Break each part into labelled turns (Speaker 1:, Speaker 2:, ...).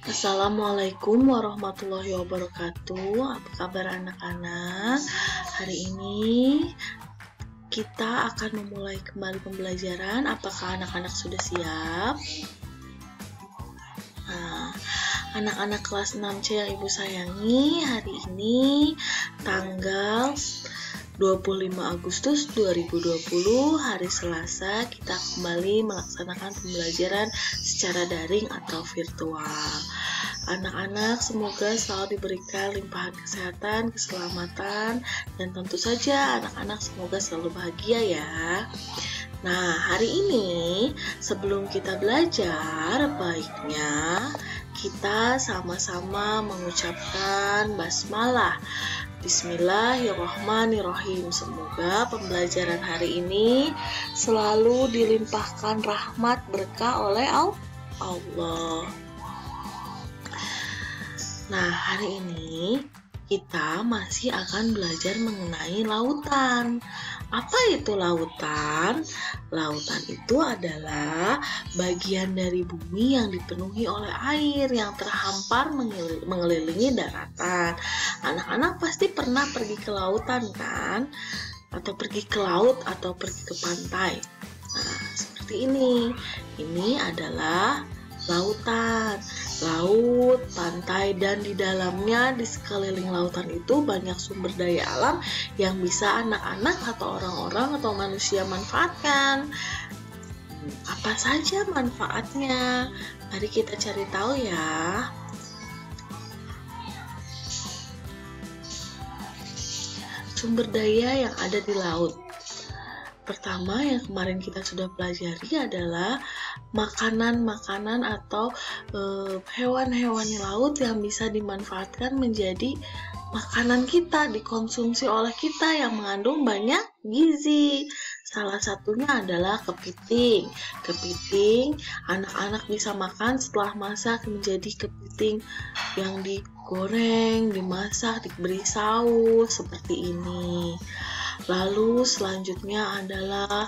Speaker 1: Assalamualaikum warahmatullahi wabarakatuh. Apa kabar anak-anak? Hari ini kita akan memulai kembali pembelajaran. Apakah anak-anak sudah siap? Nah, anak-anak kelas 6C yang Ibu sayangi, hari ini tanggal 25 Agustus 2020, hari Selasa, kita kembali melaksanakan pembelajaran secara daring atau virtual. Anak-anak semoga selalu diberikan limpahan kesehatan, keselamatan, dan tentu saja anak-anak semoga selalu bahagia ya. Nah, hari ini sebelum kita belajar, baiknya kita sama-sama mengucapkan basmalah. Bismillahirrahmanirrahim. Semoga pembelajaran hari ini selalu dilimpahkan rahmat berkah oleh Allah. Nah, hari ini kita masih akan belajar mengenai lautan. Apa itu lautan? Lautan itu adalah bagian dari bumi yang dipenuhi oleh air yang terhampar mengelilingi daratan. Anak-anak pasti pernah pergi ke lautan kan? Atau pergi ke laut atau pergi ke pantai. Nah, seperti ini. Ini adalah lautan, laut, pantai, dan di dalamnya di sekeliling lautan itu banyak sumber daya alam yang bisa anak-anak atau orang-orang atau manusia manfaatkan. Apa saja manfaatnya? Mari kita cari tahu ya. Sumber daya yang ada di laut. Pertama yang kemarin kita sudah pelajari adalah makanan-makanan atau hewan-hewan laut yang bisa dimanfaatkan menjadi makanan kita, dikonsumsi oleh kita yang mengandung banyak gizi. Salah satunya adalah kepiting. Kepiting anak-anak bisa makan setelah masak menjadi kepiting yang digoreng, dimasak, diberi saus seperti ini. Lalu selanjutnya adalah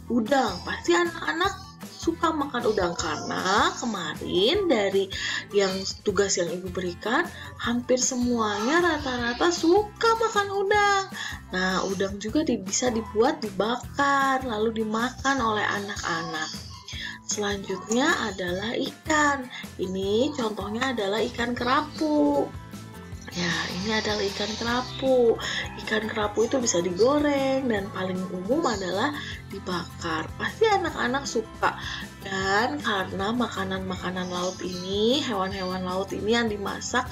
Speaker 1: udang. Pasti anak-anak suka makan udang karena kemarin dari yang tugas yang Ibu berikan hampir semuanya rata-rata suka makan udang. Nah, udang juga bisa dibuat dibakar lalu dimakan oleh anak-anak. Selanjutnya adalah ikan. Ini contohnya adalah ikan kerapu. Ya, ini adalah ikan kerapu. Ikan kerapu itu bisa digoreng dan paling umum adalah dibakar. Pasti anak-anak suka. Dan karena makanan-makanan laut ini, hewan-hewan laut ini yang dimasak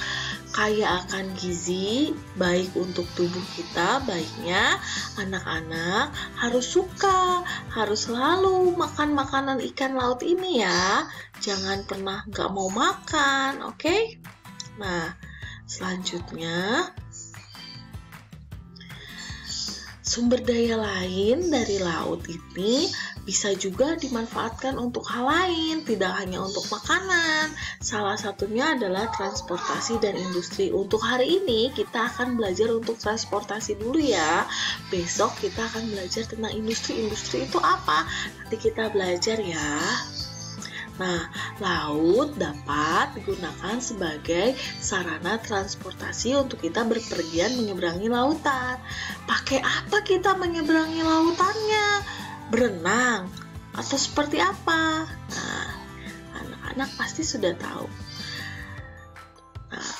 Speaker 1: kaya akan gizi, baik untuk tubuh kita, baiknya anak-anak harus suka, harus selalu makan makanan ikan laut ini ya. Jangan pernah nggak mau makan, oke? Nah, selanjutnya, sumber daya lain dari laut ini bisa juga dimanfaatkan untuk hal lain, tidak hanya untuk makanan. Salah satunya adalah transportasi dan industri. Untuk hari ini kita akan belajar untuk transportasi dulu ya. Besok kita akan belajar tentang industri. Industri itu apa? Nanti kita belajar ya. Nah, laut dapat digunakan sebagai sarana transportasi untuk kita berpergian menyeberangi lautan. Pakai apa kita menyeberangi lautannya? Berenang atau seperti apa? Nah, anak-anak pasti sudah tahu. Nah,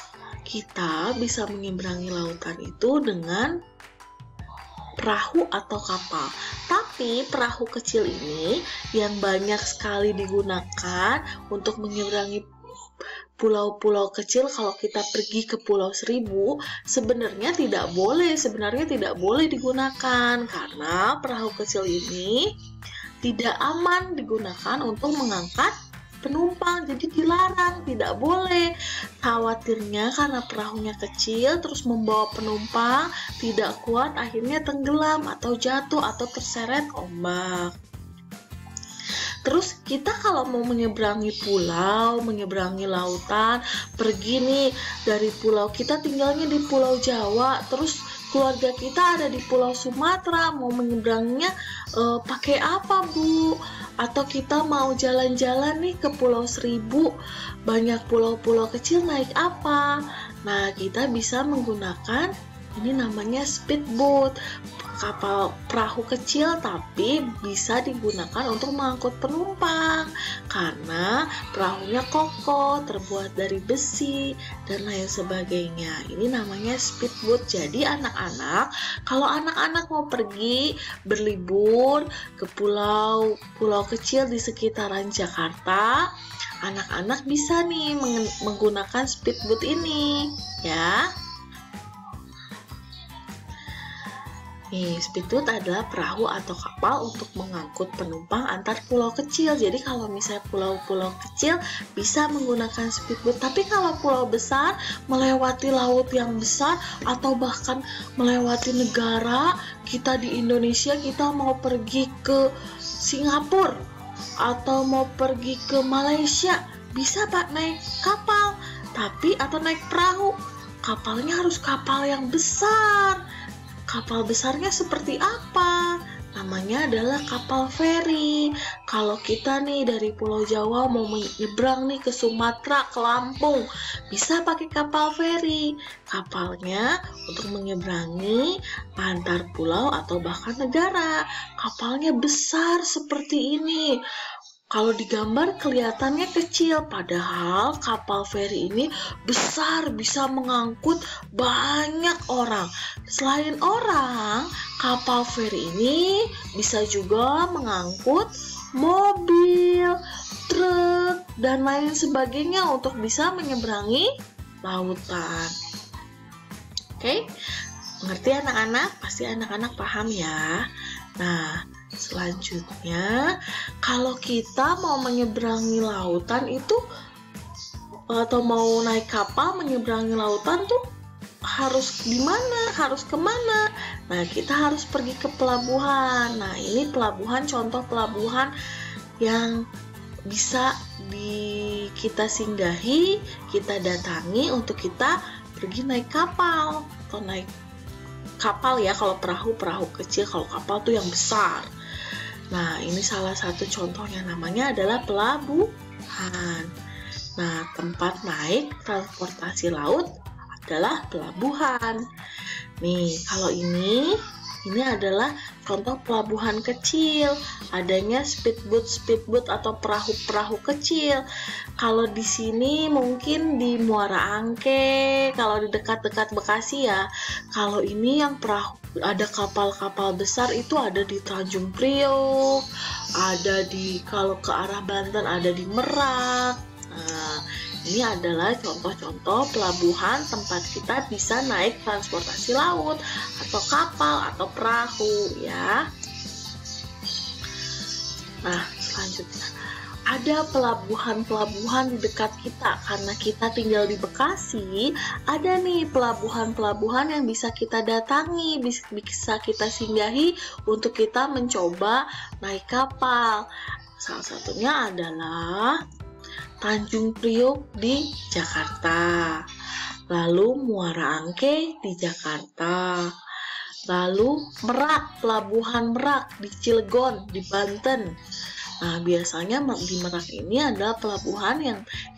Speaker 1: kita bisa menyeberangi lautan itu dengan perahu atau kapal. Tapi perahu kecil ini yang banyak sekali digunakan untuk menyeberangi pulau-pulau kecil. Kalau kita pergi ke Pulau Seribu, sebenarnya tidak boleh digunakan karena perahu kecil ini tidak aman digunakan untuk mengangkat penumpang, jadi dilarang, tidak boleh. Khawatirnya karena perahunya kecil terus membawa penumpang tidak kuat, akhirnya tenggelam atau jatuh atau terseret ombak. Terus kita kalau mau menyeberangi pulau, menyeberangi lautan, pergi nih dari pulau kita tinggalnya di Pulau Jawa, terus keluarga kita ada di Pulau Sumatera, mau menyeberangnya pakai apa, Bu? Atau kita mau jalan-jalan nih ke Pulau Seribu, banyak pulau-pulau kecil, naik apa? Nah, kita bisa menggunakan ini namanya speedboat, kapal perahu kecil tapi bisa digunakan untuk mengangkut penumpang karena perahunya kokoh, terbuat dari besi dan lain sebagainya. Ini namanya speedboat. Jadi anak-anak, kalau anak-anak mau pergi berlibur ke pulau-pulau kecil di sekitaran Jakarta, anak-anak bisa nih menggunakan speedboat ini, ya. Nih, speedboat adalah perahu atau kapal untuk mengangkut penumpang antar pulau kecil. Jadi kalau misalnya pulau-pulau kecil bisa menggunakan speedboat, tapi kalau pulau besar melewati laut yang besar atau bahkan melewati negara, kita di Indonesia kita mau pergi ke Singapura atau mau pergi ke Malaysia, bisa Pak naik kapal, atau naik perahu. Kapalnya harus kapal yang besar. Kapal besarnya seperti apa? Namanya adalah kapal feri. Kalau kita nih dari Pulau Jawa mau menyeberang nih ke Sumatera, ke Lampung, bisa pakai kapal feri. Kapalnya untuk menyeberangi antar pulau atau bahkan negara. Kapalnya besar seperti ini. Kalau digambar kelihatannya kecil, padahal kapal feri ini besar, bisa mengangkut banyak orang. Selain orang, kapal feri ini bisa juga mengangkut mobil, truk, dan lain sebagainya untuk bisa menyeberangi lautan. Oke, mengerti anak-anak? Pasti anak-anak paham ya. Nah, selanjutnya, kalau kita mau menyeberangi lautan itu atau mau naik kapal menyeberangi lautan tuh harus di mana? Harus kemana? Nah, kita harus pergi ke pelabuhan. Nah, ini pelabuhan, contoh pelabuhan yang bisa kita singgahi, kita datangi untuk kita pergi naik kapal atau naik kapal ya, kalau perahu kecil, kalau kapal tuh yang besar. Nah, ini salah satu contohnya, namanya adalah pelabuhan. Nah, tempat naik transportasi laut adalah pelabuhan. Nih, kalau ini adalah contoh pelabuhan kecil, adanya speedboat atau perahu-perahu kecil. Kalau di sini mungkin di Muara Angke, kalau di dekat-dekat Bekasi ya. Kalau ini yang perahu, ada kapal-kapal besar itu ada di Tanjung Priok, kalau ke arah Banten ada di Merak. Nah, ini adalah contoh-contoh pelabuhan tempat kita bisa naik transportasi laut atau kapal atau perahu ya. Nah, selanjutnya ada pelabuhan-pelabuhan di dekat kita. Karena kita tinggal di Bekasi, ada nih pelabuhan-pelabuhan yang bisa kita datangi, bisa kita singgahi untuk kita mencoba naik kapal. Salah satunya adalah Tanjung Priok di Jakarta, lalu Muara Angke di Jakarta, lalu Merak, Pelabuhan Merak di Cilegon di Banten. Nah, biasanya di Merak ini adalah pelabuhan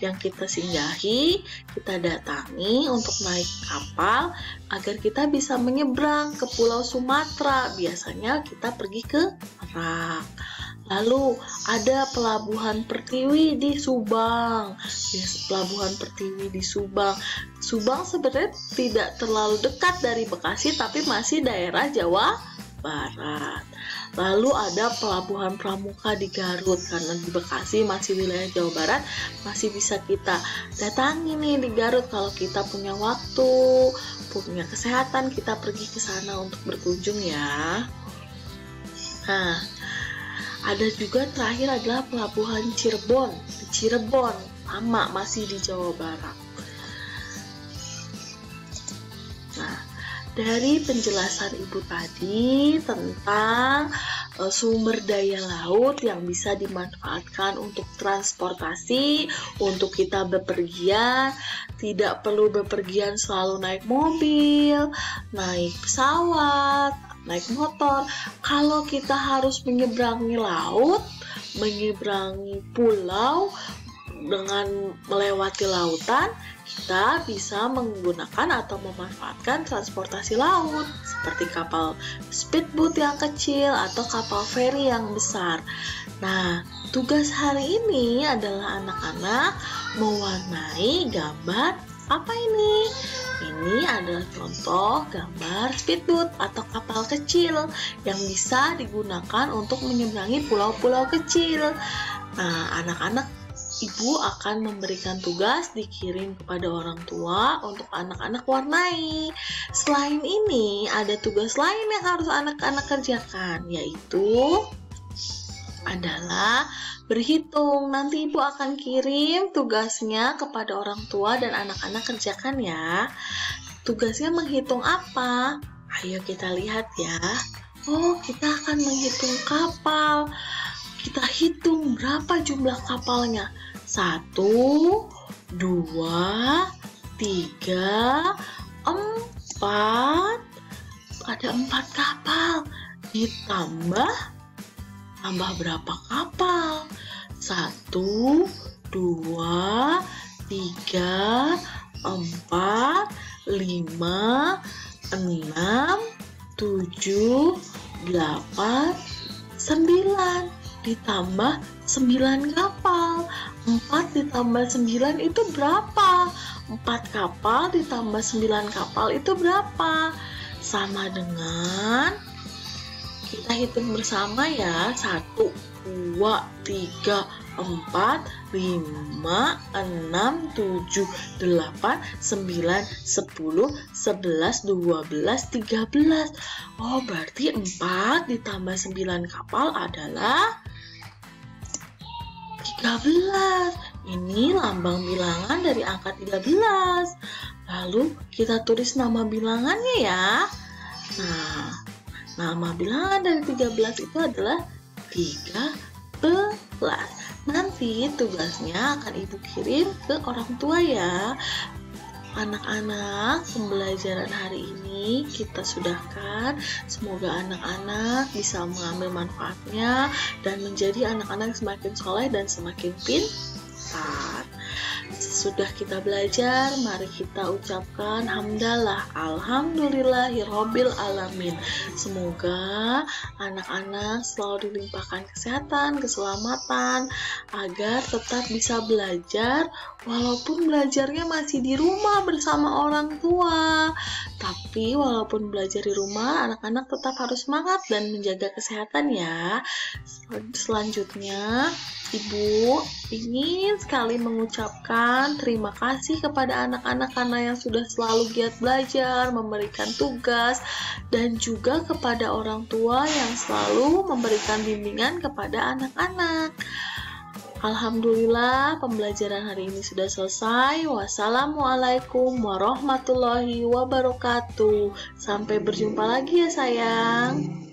Speaker 1: yang kita singgahi, kita datangi untuk naik kapal agar kita bisa menyeberang ke Pulau Sumatera. Biasanya kita pergi ke Merak. Lalu ada Pelabuhan Pertiwi di Subang. Pelabuhan Pertiwi di Subang. Subang sebenarnya tidak terlalu dekat dari Bekasi, tapi masih daerah Jawa Barat. Lalu ada Pelabuhan Pramuka di Garut, karena di Bekasi masih wilayah Jawa Barat, masih bisa kita datangi nih di Garut kalau kita punya waktu, punya kesehatan, kita pergi ke sana untuk berkunjung ya. Nah, ada juga terakhir adalah Pelabuhan Cirebon di Cirebon, sama masih di Jawa Barat. Nah, dari penjelasan Ibu tadi tentang sumber daya laut yang bisa dimanfaatkan untuk transportasi, untuk kita bepergian. Tidak perlu bepergian selalu naik mobil, naik pesawat, naik motor. Kalau kita harus menyeberangi laut, menyeberangi pulau dengan melewati lautan, kita bisa menggunakan atau memanfaatkan transportasi laut seperti kapal speedboat yang kecil atau kapal feri yang besar. Nah, tugas hari ini adalah anak-anak mewarnai gambar apa ini? Ini adalah contoh gambar speedboat atau kapal kecil yang bisa digunakan untuk menyeberangi pulau-pulau kecil. Nah, anak-anak, ibu akan memberikan tugas dikirim kepada orang tua untuk anak-anak warnai. Selain ini, ada tugas lain yang harus anak-anak kerjakan, yaitu adalah berhitung. Nanti ibu akan kirim tugasnya kepada orang tua dan anak-anak kerjakan ya. Tugasnya menghitung apa? Ayo kita lihat ya. Oh, kita akan menghitung kapal. Kita hitung berapa jumlah kapalnya. 1, 2, 3, 4. Ada 4 kapal. Ditambah berapa kapal? 1, 2, 3, 4, 5, 6, 7, 8, 9. Ditambah 9 kapal. 4 ditambah 9 itu berapa? 4 kapal ditambah 9 kapal itu berapa? Sama dengan, kita hitung bersama ya. 1, 2, 3, 4, 5, 6, 7, 8, 9, 10, 11, 12, 13. Oh, berarti 4 ditambah 9 kapal adalah 13. Ini lambang bilangan dari angka 13. Lalu kita tulis nama bilangannya ya. Nah, nama bilangan dari 13 itu adalah 13. Nanti tugasnya akan ibu kirim ke orang tua ya. Anak-anak, pembelajaran hari ini kita sudahkan. Semoga anak-anak bisa mengambil manfaatnya dan menjadi anak-anak semakin soleh dan semakin pintar. Sudah kita belajar, mari kita ucapkan hamdalah, alhamdulillahirabbil alamin. Semoga anak-anak selalu dilimpahkan kesehatan, keselamatan, agar tetap bisa belajar walaupun belajarnya masih di rumah bersama orang tua. Tapi walaupun belajar di rumah, anak-anak tetap harus semangat dan menjaga kesehatan ya. Selanjutnya, Ibu ingin sekali mengucapkan terima kasih kepada anak-anak karena yang sudah selalu giat belajar, memberikan tugas, dan juga kepada orang tua yang selalu memberikan bimbingan kepada anak-anak. Alhamdulillah, pembelajaran hari ini sudah selesai. Wassalamualaikum warahmatullahi wabarakatuh. Sampai berjumpa lagi ya sayang.